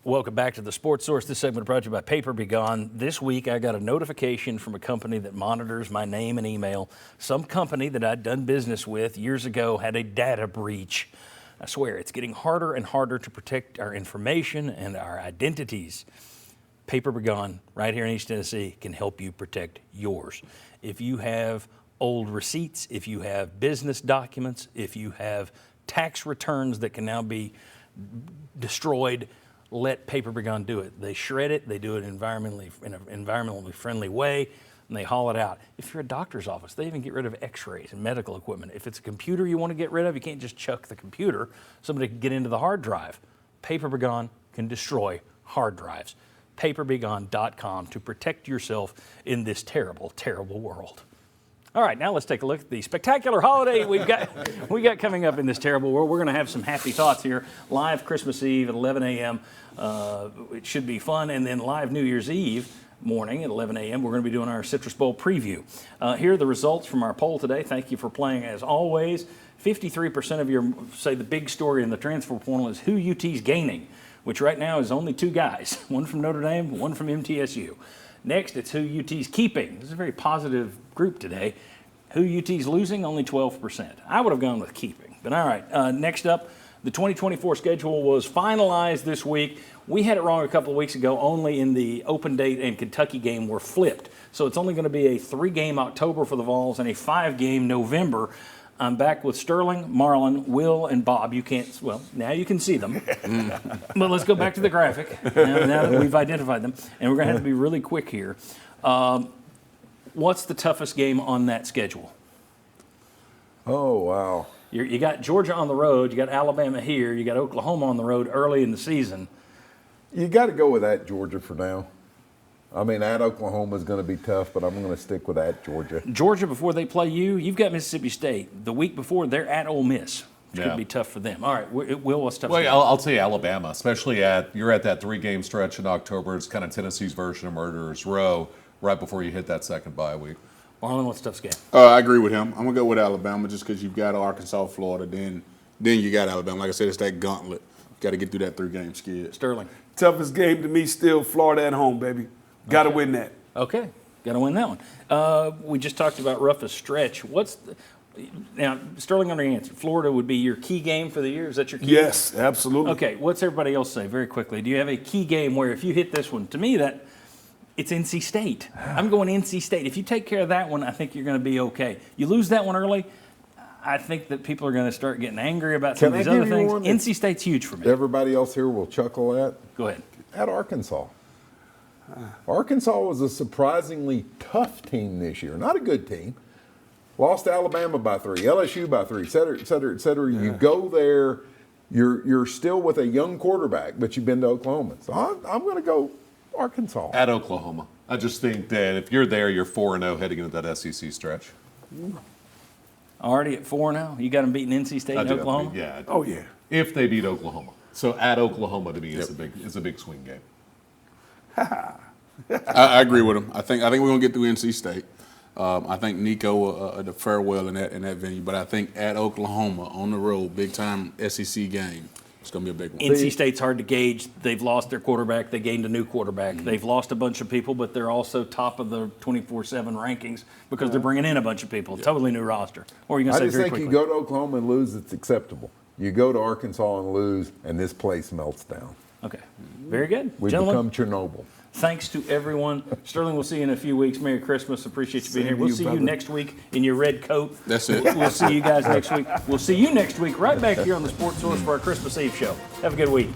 Welcome back to the Sports Source. This segment brought to you by Paper Be Gone. This week, I got a notification from a company that monitors my name and email. Some company that I'd done business with years ago had a data breach. I swear, it's getting harder and harder to protect our information and our identities. Paper Be Gone, right here in East Tennessee, can help you protect yours. If you have old receipts, if you have business documents, if you have tax returns that can now be destroyed, let Paper Be Gone do it. They shred it, they do it in an environmentally friendly way, and they haul it out. If you're a doctor's office, they even get rid of x-rays and medical equipment. If it's a computer you want to get rid of, you can't just chuck the computer. Somebody can get into the hard drive. Paper Be Gone can destroy hard drives. PaperBeGone.com to protect yourself in this terrible, terrible world. All right, now let's take a look at the spectacular holiday we got coming up in this terrible world. We're going to have some happy thoughts here. Live Christmas Eve at 11 a.m. It should be fun. And then live New Year's Eve morning at 11 a.m. we're going to be doing our Citrus Bowl preview. Here are the results from our poll today. Thank you for playing as always. 53% of your, say the big story in the transfer portal is who UT's gaining, which right now is only two guys, one from Notre Dame, one from MTSU. Next, it's who UT's keeping. This is a very positive group today. Who UT's losing, only 12%. I would have gone with keeping, but all right. Next up, the 2024 schedule was finalized this week. We had it wrong a couple of weeks ago. Only in the Open Date and Kentucky game were flipped. So it's only going to be a 3-game October for the Vols and a 5-game November. I'm back with Sterling, Marlon, Will, and Bob. You can't, well, now you can see them. But let's go back to the graphic now that we've identified them. And we're going to have to be really quick here. What's the toughest game on that schedule? Oh, wow. You got Georgia on the road. You got Alabama here. You got Oklahoma on the road early in the season. You got to go with at Georgia for now. I mean, at Oklahoma is going to be tough, but I'm going to stick with at Georgia. Georgia, before they play you've got Mississippi State. The week before, they're at Ole Miss, which could be tough for them. All right, Will, what's tough? Well, I'll tell you Alabama, especially you're at that 3-game stretch in October. It's kind of Tennessee's version of Murderer's Row right before you hit that second bye week. Marlon, what's tough game? I agree with him. I'm going to go with Alabama just because you've got Arkansas, Florida, then you got Alabama. Like I said, it's that gauntlet. You got to get through that 3-game skid. Sterling. Toughest game to me still Florida at home, baby. Got to win that. Okay, got to win that one. We just talked about roughest stretch. Now, Sterling, under your answer, Florida would be your key game for the year? Is that your key? Yes, absolutely. Okay, what's everybody else say very quickly? Do you have a key game where if you hit this one, to me, it's NC State. I'm going NC State. If you take care of that one, I think you're going to be okay. You lose that one early, I think that people are going to start getting angry about some of these other things. NC State's huge for me. Everybody else here will chuckle at. Go ahead. At Arkansas. Arkansas was a surprisingly tough team this year. Not a good team. Lost to Alabama by 3, LSU by 3, et cetera, et cetera, et cetera. Yeah. You go there, you're still with a young quarterback, but you've been to Oklahoma. So I'm going to go Arkansas. At Oklahoma. I just think that if you're there, you're 4-0 heading into that SEC stretch. Already at 4-0? You got them beating NC State and Oklahoma? Yeah. Oh, yeah. If they beat Oklahoma. So at Oklahoma to me is a big swing game. I agree with him. I think we're going to get through NC State. I think Nico the farewell in that venue, but I think at Oklahoma on the road, big time SEC game, it's going to be a big one. NC State's hard to gauge. They've lost their quarterback. They gained a new quarterback. Mm-hmm. They've lost a bunch of people, but they're also top of the 24/7 rankings because they're bringing in a bunch of people. Yeah. Totally new roster. Or are you going to say very quickly? I just think you go to Oklahoma and lose, it's acceptable. You go to Arkansas and lose, and this place melts down. Okay. Very good. We become Chernobyl. Thanks to everyone. Sterling, we'll see you in a few weeks. Merry Christmas. Appreciate you being here. We'll see you next week in your red coat. That's it. We'll see you guys next week. We'll see you next week right back here on the Sports Source for our Christmas Eve show. Have a good week.